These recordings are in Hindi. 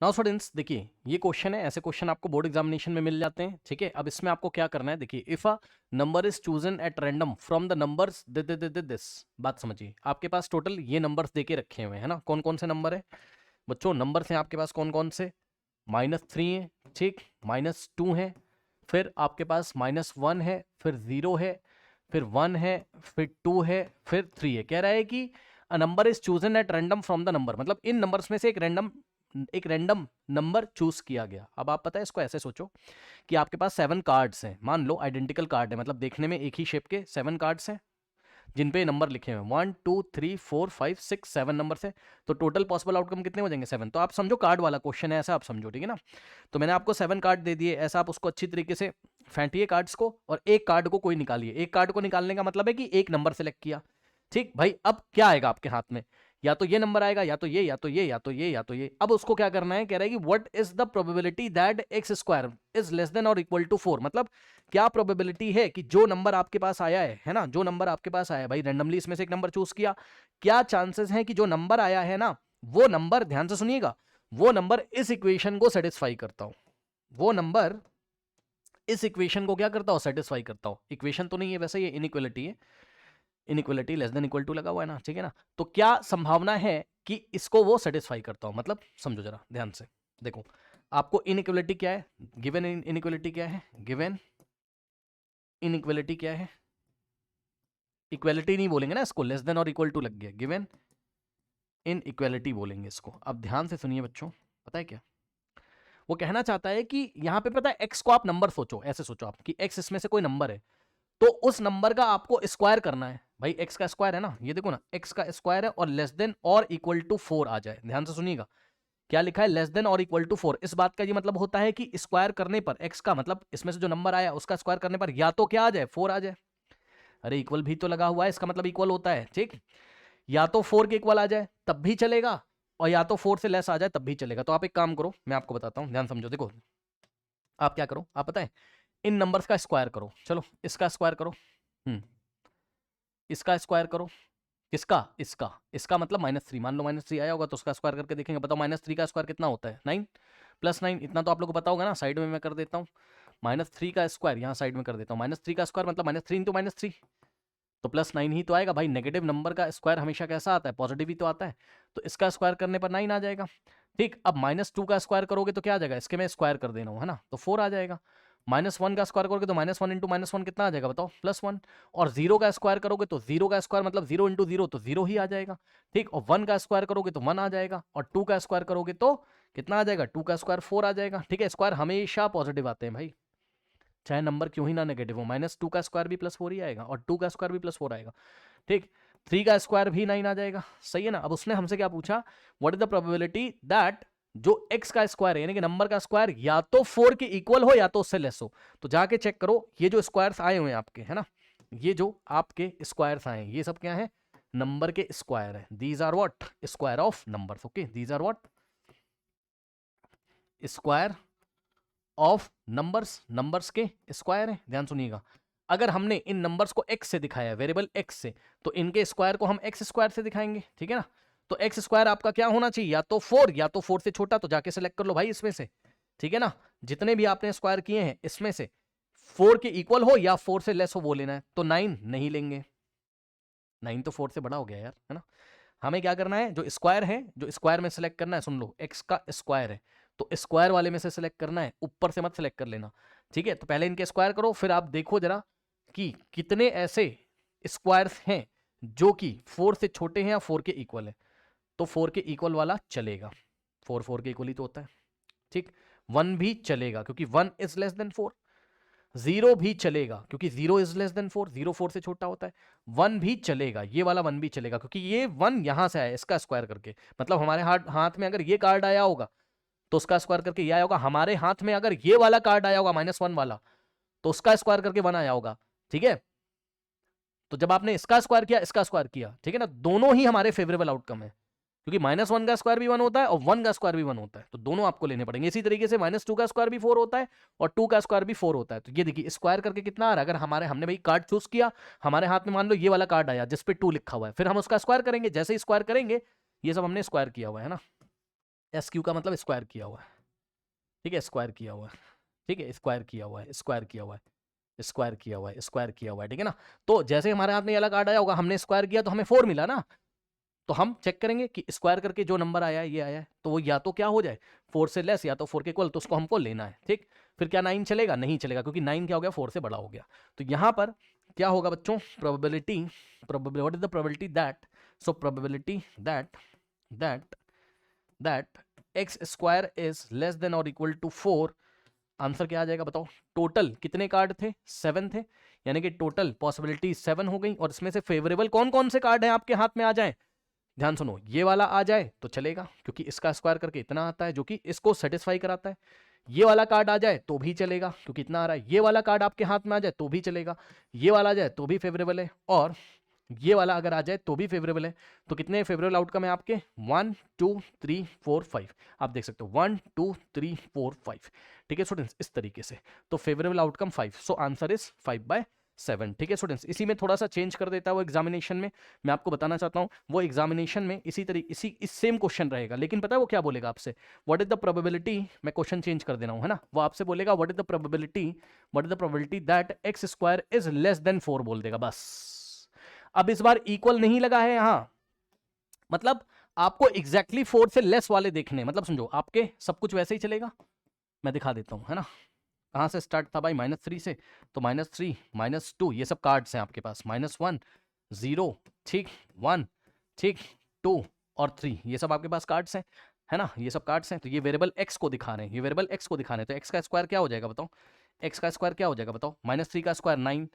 नाउ स्टूडेंट्स देखिए, ये क्वेश्चन है, ऐसे क्वेश्चन आपको बोर्ड एग्जामिनेशन में मिल जाते हैं। ठीक है, अब इसमें आपको क्या करना है, देखिए, if a number is chosen at random from the numbers this. बात समझिए, आपके पास टोटल ये नंबर्स देके रखे हुए हैं ना, कौन कौन से नंबर है बच्चों, नंबर्स हैं आपके पास कौन कौन से, -3 है, ठीक, -2 है, फिर आपके पास -1 है, फिर 0 है, फिर 1 है, फिर 2 है, फिर 3 है। कह रहा है कि a number is chosen at random from the number, मतलब इन नंबर्स में से एक रैंडम नंबर चूज किया गया। अब आप पता है इसको ऐसे सोचो कि आपके पास 7 कार्ड्स हैं, मान लो आइडेंटिकल कार्ड है, मतलब देखने में एक ही शेप के 7 कार्ड्स हैं जिन पे नंबर लिखे हुए हैं 1 2 3 4 5 6 7 नंबर से। तो टोटल पॉसिबल आउटकम कितने हो जाएंगे 7। तो आप समझो कार्ड वाला क्वेश्चन है, ऐसा आप समझो, ठीक है ना। तो मैंने आपको 7 कार्ड दे दिए, ऐसा आप उसको अच्छी तरीके से फेंटिए कार्ड्स को, और एक कार्ड को कोई निकालिए। एक कार्ड को निकालने का मतलब है कि एक नंबर सेलेक्ट किया। ठीक भाई, अब क्या आएगा आपके हाथ में, या तो ये नंबर आएगा, या तो ये, या तो ये, या तो ये, या तो ये। अब उसको क्या करना है, कह रहा है कि what is the probability that x square is less then और इक्वल टू 4। मतलब क्या प्रोबेबिलिटी है कि जो नंबर आपके पास आया है ना, जो नंबर आपके पास आया है भाई, रैंडमली इसमें से एक नंबर चूज किया, क्या चांसेस हैं कि जो नंबर आया है ना, वो नंबर, ध्यान से सुनिएगा, वो नंबर इस इक्वेशन को सेटिस्फाई करता हो, वो नंबर इस इक्वेशन को क्या करता हो, सेटिस्फाई करता हो। इक्वेशन तो नहीं है वैसे, ये इनइक्वालिटी है, inequality less than equal to लगा हुआ है ना, ठीक है ना। तो क्या संभावना है कि इसको वो सेटिस्फाई करता हो, मतलब समझो जरा ध्यान से, देखो आपको इनइक्वालिटी क्या है, गिवन इनइक्वालिटी क्या है, गिवन इनइक्वालिटी क्या है, इक्वालिटी नहीं बोलेंगे ना इसको, लेस देन और इक्वल टू लग गया, गिवन इन इक्वालिटी बोलेंगे इसको। अब ध्यान से सुनिए बच्चों, पता है क्या वो कहना चाहता है, कि यहां पे पता है एक्स को आप नंबर सोचो, ऐसे सोचो आप कि एक्स इसमें से कोई नंबर है, तो उस नंबर का आपको स्क्वायर करना है। भाई एक्स का स्क्वायर है ना, ये देखो ना, एक्स का स्क्वायर है और लेस देन और इक्वल टू 4 आ जाए। ध्यान से सुनिएगा, क्या लिखा है, लेस देन और इक्वल टू 4। इस बात का ये मतलब होता है कि स्क्वायर करने पर एक्स का मतलब इसमें से जो नंबर आया उसका स्क्वायर करने पर या तो क्या आ जाए, 4 आ जाए। अरे इक्वल भी तो लगा हुआ है, इसका मतलब इक्वल होता है, ठीक। या तो 4 के इक्वल आ जाए तब भी चलेगा, और या तो 4 से लेस आ जाए तब भी चलेगा। तो आप एक काम करो, मैं आपको बताता हूं, ध्यान समझो, देखो आप क्या करो, आप पता है इन नंबर्स का स्क्वायर करो, चलो इसका स्क्वायर करो, इसका स्क्वायर करो, किसका, इसका, इसका मतलब -3, मान लो -3 आया होगा तो उसका स्क्वायर करके देखेंगे, बताओ -3 का स्क्वायर कितना होता है, 9 + 9, इतना तो आप लोग को पता होगा ना। साइड में मैं कर देता हूँ, -3 का स्क्वायर यहाँ साइड में कर देता हूँ, -3 का स्क्वायर मतलब -3 इंटू -3, तो +9 ही तो आएगा भाई। नेगेटिव नंबर का स्क्वायर हमेशा कैसा आता है, पॉजिटिव ही तो आता है, तो इसका स्क्वायर करने पर 9 आ जाएगा। ठीक, अब -2 का स्क्वायर करोगे तो क्या आ जाएगा, इसके मैं स्क्वायर कर देना हूँ है ना, तो 4 आ जाएगा। -1 का स्क्वायर करोगे तो -1 इंटू -1 कितना आ जाएगा बताओ, +1। और 0 का स्क्वायर करोगे तो 0 का स्क्वायर मतलब 0 इंटू 0 तो 0 ही आ जाएगा। ठीक, और 1 का स्क्वायर करोगे तो 1 आ जाएगा, और 2 का स्क्वायर करोगे तो कितना आ जाएगा, 2 का स्क्वायर 4 आ जाएगा। ठीक है, स्क्वायर हमेशा पॉजिटिव आते हैं भाई, चाहे नंबर क्यों ही ना नेगेटिव हो। -2 का स्क्वायर भी +4 ही आएगा, और 2 का स्क्वायर भी +4 आएगा। ठीक, 3 का स्क्वायर भी 9 आ जाएगा, सही है ना। अब उसने हमसे क्या पूछा, what is the probability that जो x का स्क्वायर है यानी कि नंबर का स्क्वायर या तो 4 के इक्वल हो या तो उससे लेस हो। तो जाके चेक करो, ये जो स्क्वायर्स आए हुए हैं आपके, है ना, ये जो आपके स्क्वायर्स आए हैं ये सब क्या है, नंबर के स्क्वायर है। These are what, square of numbers. Okay, these are what, square of numbers, numbers के स्क्वायर है। ध्यान सुनिएगा, अगर हमने इन नंबर्स को x से दिखाया, वेरिएबल x से, तो इनके स्क्वायर को हम x स्क्वायर से दिखाएंगे, ठीक है ना। तो x स्क्वायर आपका क्या होना चाहिए, या तो 4 या तो 4 से छोटा, तो जाके सेलेक्ट कर लो भाई इसमें से, ठीक है ना। जितने भी आपने स्क्वायर किए हैं इसमें से 4 के इक्वल हो या 4 से लेस हो वो लेना है। तो 9 नहीं लेंगे, 9 तो 4 से बड़ा हो गया यार, है ना। हमें क्या करना है, जो स्क्वायर है, जो स्क्वायर में सेलेक्ट करना है, सुन लो x का स्क्वायर है, तो स्क्वायर वाले में से सेलेक्ट करना है, ऊपर से मत सेलेक्ट कर लेना, ठीक है। तो पहले इनके स्क्वायर करो, फिर आप देखो जरा कि कितने ऐसे स्क्वायर्स हैं जो कि 4 से छोटे हैं या 4 के इक्वल है। तो 4 के इक्वल वाला चलेगा, 4 के इक्वल ही तो होता है, ठीक। 1 भी चलेगा क्योंकि 1 इज लेस देन 4, 0 भी चलेगा क्योंकि 0 इज लेस देन 4, 0 4 से छोटा होता है। 1 भी चलेगा, ये वाला 1 भी चलेगा क्योंकि ये 1 यहां से आया, इसका स्क्वायर करके, मतलब हमारे हाथ में अगर ये कार्ड आया होगा तो उसका स्क्वायर करके ये आया होगा। हमारे हाथ में अगर ये वाला कार्ड आया होगा -1 वाला, तो उसका स्क्वायर करके 1 आया होगा, ठीक है। तो जब आपने इसका स्क्वायर किया, इसका स्क्वायर किया, ठीक है ना, दोनों ही हमारे फेवरेबल आउटकम है, क्योंकि -1 का स्क्वायर भी 1 होता है और 1 का स्क्वायर भी 1 होता है, तो दोनों आपको लेने पड़ेंगे। इसी तरीके से -2 का स्क्वायर भी 4 होता है और 2 का स्क्वायर भी 4 होता है। तो ये देखिए स्क्वायर करके कितना आ रहा है, अगर हमने भाई कार्ड चूज किया, हमारे हाथ में मान लो ये वाला कार्ड आया जिसपे 2 लिखा हुआ है, फिर हम उसका स्क्वायर करेंगे, जैसे ही स्क्वायर करेंगे, ये सब हमने स्क्वायर किया हुआ है ना, एस क्यू का मतलब स्क्वायर किया हुआ है, ठीक है, स्क्वायर किया हुआ है, ठीक है, स्क्वायर किया हुआ है, स्क्वायर किया हुआ है, स्क्वायर किया हुआ है, स्क्वायर किया हुआ है, ठीक है ना। तो जैसे हमारे हाथ में ये वाला कार्ड आया होगा, हमने स्क्वायर किया तो हमें 4 मिला ना, तो हम चेक करेंगे कि स्क्वायर करके जो नंबर आया है ये आया है, तो वो या तो क्या हो जाए 4 से लेस या तो 4 के इक्वल, तो उसको हमको लेना है, ठीक। फिर क्या 9 चलेगा? नहीं चलेगा, क्योंकि 9 क्या हो गया, 4 से बड़ा हो गया। तो यहां पर क्या होगा बच्चों, probability, what is the probability that, so probability that that that x square is less then और इक्वल टू 4। आंसर क्या आ जाएगा बताओ? टोटल कितने कार्ड थे? 7 थे, यानी कि टोटल पॉसिबिलिटी 7 हो गई, और इसमें से फेवरेबल कौन कौन से कार्ड हैं आपके हाथ में आ जाए? ध्यान सुनो, ये वाला आ जाए तो चलेगा, क्योंकि इसका स्क्वायर करके इतना आता है जो कि इसको सेटिस्फाई कराता है। ये वाला कार्ड आ जाए तो भी चलेगा, क्योंकि इतना आ रहा है। ये वाला कार्ड आपके हाथ में आ जाए तो भी चलेगा, ये वाला आ जाए तो भी फेवरेबल है, और ये वाला अगर आ जाए तो भी फेवरेबल है। तो कितने फेवरेबल आउटकम है आपके? 1 2 3 4 5। आप देख सकते हो 1 2 3 4 5, ठीक है स्टूडेंट्स, इस तरीके से। तो favourable outcome 5, so answer is 5/7, ठीक है स्टूडेंट्स। इसी में थोड़ा सा चेंज कर देता है वो एग्जामिनेशन में, मैं आपको बताना चाहता हूँ, वो एग्जामिनेशन में इसी तरीके इस सेम क्वेश्चन रहेगा, लेकिन पता है वो क्या बोलेगा आपसे? व्हाट इज द प्रोबेबिलिटी, मैं क्वेश्चन चेंज कर दे रहा हूँ, है ना, वो आपसे बोलेगा what is the probability that x square is less then 4 बोल देगा, बस। अब इस बार इक्वल नहीं लगा है यहां, मतलब आपको एग्जैक्टली 4 से लेस वाले देखने, मतलब समझो आपके सब कुछ वैसे ही चलेगा। मैं दिखा देता हूं, है ना, कहां से स्टार्ट था भाई? -3 से, तो -3 -2 ये सब कार्ड्स हैं आपके पास, -1 0, ठीक, 1, ठीक, 2 और 3, ये सब आपके पास कार्ड्स हैं, है ना, ये सब कार्ड्स हैं। तो ये वेरिएबल एक्स को दिखा रहे हैं, ये वेरिएबल एक्स को दिखा रहे हैं, तो एक्स का स्क्वायर क्या हो जाएगा बताओ? एक्स का स्क्वायर क्या हो जाएगा बताओ? -3 का स्क्वायर 9,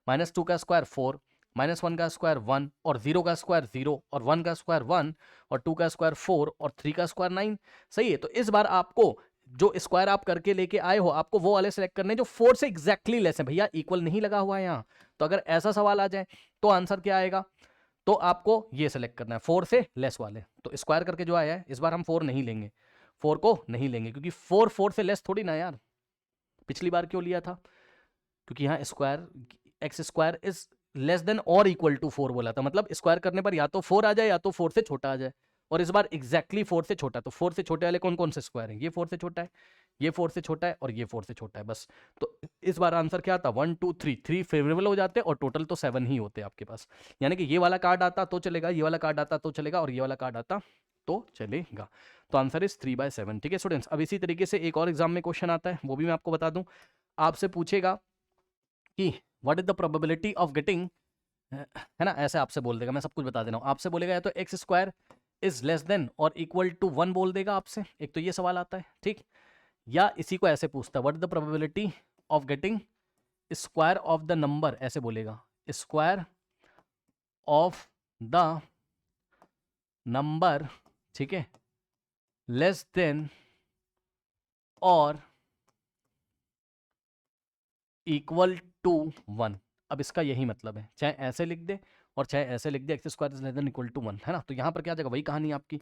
-2 का स्क्वायर 4, -1 का स्क्वायर 1, और 0 का स्क्वायर 0, और 1 का स्क्वायर 1, और 2 का स्क्वायर 4, और 3 का स्क्वायर 9। सही है, तो इस बार आपको जो स्क्वायर आप करके लेके आए हो, आपको वो वाले सेलेक्ट करने जो 4 से एग्जैक्टली लेस है। भैया इक्वल नहीं लगा हुआ है यहाँ, तो अगर ऐसा सवाल आ जाए तो आंसर क्या आएगा? तो आपको ये सेलेक्ट करना है 4 से लेस वाले। तो स्क्वायर करके जो आया है, इस बार हम 4 नहीं लेंगे, 4 को नहीं लेंगे, क्योंकि 4 से लेस थोड़ी ना यार। पिछली बार क्यों लिया था? क्योंकि यहाँ square x square is less then और इक्वल टू 4 बोला था, मतलब स्क्वायर करने पर या तो 4 आ जाए या तो 4 से छोटा आ जाए, और इस बार एग्जैक्टली 4 से छोटा। तो 4 से छोटे वाले कौन कौन से स्क्वायर हैं? ये 4 से छोटा है, ये 4 से छोटा है, और ये 4 से छोटा है, बस। तो इस बार आंसर क्या आता? 1 2 3, 3 फेवरेबल हो जाते, और टोटल तो 7 ही होते आपके पास। यानी कि ये वाला कार्ड आता तो चलेगा, ये वाला कार्ड आता तो चलेगा, और ये वाला कार्ड आता तो चलेगा। तो आंसर इज 3/7, ठीक है स्टूडेंट्स। अब इसी तरीके से एक और एग्जाम में क्वेश्चन आता है, वो भी मैं आपको बता दूं। आपसे पूछेगा कि what is the probability of getting, है ना, ऐसे आपसे बोल देगा, मैं सब कुछ बता दे रहा हूं। आपसे बोलेगा या तो x square is less then और इक्वल टू 1 बोल देगा आपसे, एक तो ये सवाल आता है, ठीक। या इसी को ऐसे पूछता है, what is the probability of getting square of the number, ऐसे बोलेगा, स्क्वायर ऑफ द नंबर, ठीक है, लेस देन और इक्वल टू 1। अब इसका यही मतलब है, चाहे ऐसे लिख दे और चाहे ऐसे लिख दे, x square is less than equal to 1, है ना। तो यहाँ पर क्या आ जाएगा? वही कहानी आपकी,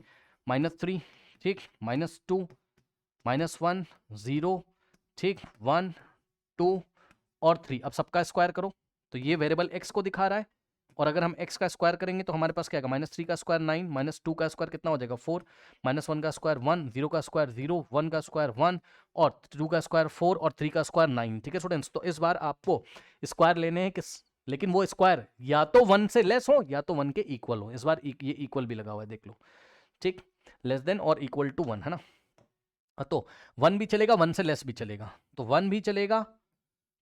-3, ठीक, -2, -1 0, ठीक, 1 2 और 3। अब सबका स्क्वायर करो, तो ये वेरिएबल एक्स को दिखा रहा है, और अगर हम x का स्क्वायर करेंगे तो हमारे पास क्या आएगा? -3 का स्क्वायर 9, -2 का स्क्वायर कितना हो जाएगा? 4, -1 का स्क्वायर 1, 0 का स्क्वायर 0, 1 का स्क्वायर 1, और 2 का स्क्वायर 4, और 3 का स्क्वायर 9, ठीक है स्टूडेंट्स। तो इस बार आपको स्क्वायर लेने हैं किस, लेकिन वो स्क्वायर या तो 1 से लेस हो या तो 1 के इक्वल हो। इस बार ये इक्वल भी लगा हुआ है, देख लो, ठीक, लेस देन और इक्वल टू 1, है ना। तो 1 भी चलेगा, 1 से लेस भी चलेगा, तो 1 भी चलेगा,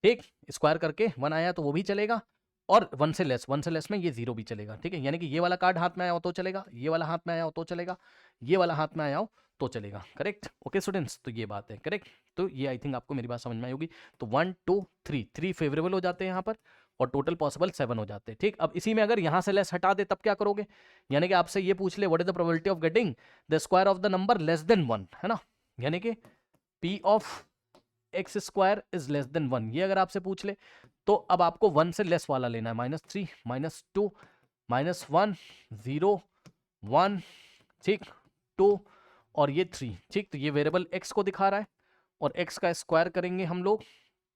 ठीक, स्क्वायर करके 1 आया तो वो भी चलेगा, और 1 से लेस में ये 0 भी चलेगा, ठीक है। यानी कि ये वाला कार्ड हाथ में आया हो तो चलेगा, ये वाला हाथ में आया हो तो चलेगा, ये वाला हाथ में आया हो तो चलेगा, करेक्ट। ओके स्टूडेंट्स, तो ये बात है, करेक्ट। तो ये आई थिंक आपको मेरी बात समझ में आई होगी। तो 1 2 3 फेवरेबल हो जाते हैं यहाँ पर, और टोटल पॉसिबल 7 हो जाते हैं, ठीक। अब इसी में अगर यहाँ से लेस हटा दे तब क्या करोगे? यानी कि आपसे ये पूछ ले, what is the probability of getting the square of the number less than 1, है ना। यानी कि P of x square is less then 1, ये अगर आपसे पूछ ले तो अब आपको 1 से लेस वाला लेना है। -3, -2, -1 0, 1, ठीक, 2 और ये 3, ठीक। तो ये वेरिएबल x को दिखा रहा है, और x का स्क्वायर करेंगे हम लोग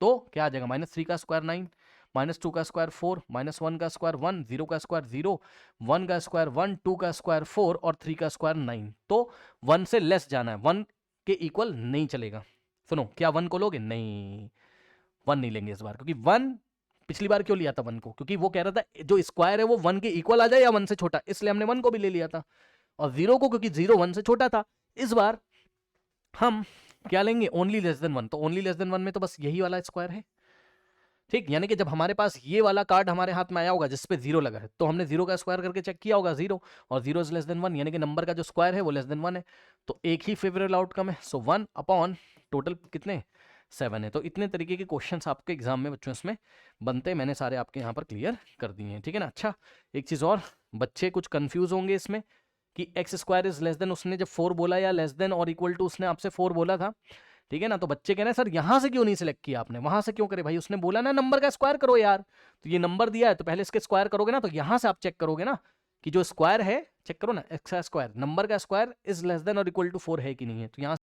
तो क्या आ जाएगा? -3 का स्क्वायर 9, -2 का स्क्वायर 4, -1 का स्क्वायर 1, 0 का स्क्वायर 0, 1 का स्क्वायर 1, 2 का स्क्वायर 4 और 3 का स्क्वायर 9। तो 1 से लेस जाना है, 1 के इक्वल नहीं चलेगा। सुनो, क्या 1 को लोगे? नहीं, 1 नहीं लेंगे इस बार, क्योंकि 1 पिछली बार क्यों लिया था 1 को, क्योंकि वो कह रहा था जो स्क्वायर है वो 1 के इक्वल आ जाए या 1 से छोटा, इसलिए हमने 1 को भी ले लिया था। और 0 को, क्योंकि 0 1 से छोटा था। इस बार हम क्या लेंगे? Only less than 1। तो ओनली लेस देन 1 में तो बस यही वाला स्क्वायर है, ठीक। यानी कि जब हमारे पास ये वाला कार्ड हमारे हाथ में आया होगा जिसपे 0 लगा है, तो हमने 0 का स्क्वायर करके चेक किया होगा 0, और 0 इज लेस देन 1, यानी कि नंबर का जो स्क्वायर है वो लेस देन 1 है। तो एक ही फेवरेबल आउटकम है। सो 1 अपॉन टोटल कितने? 7 है। तो इतने तरीके के क्वेश्चंस आपके एग्जाम में बच्चों इसमें बनते हैं, मैंने सारे आपके यहाँ पर क्लियर कर दिए हैं, ठीक है ना। अच्छा, एक चीज और, बच्चे कुछ कंफ्यूज होंगे इसमें कि x square is less then, उसने जब 4 बोला या लेस देन और इक्वल टू उसने आपसे 4 बोला था, ठीक है ना। तो बच्चे कह रहे हैं सर यहां से क्यों नहीं सिलेक्ट किया आपने, वहां से क्यों करे? भाई उसने बोला ना नंबर का स्क्वायर करो यार, तो ये नंबर दिया है तो पहले इसके स्क्वायर करोगे ना, तो यहां से आप चेक करोगे ना कि जो स्क्वायर है, चेक करो ना, एक्स का स्क्वायर, नंबर का स्क्वायर इज लेस देन और इक्वल टू 4 है कि नहीं है, तो यहां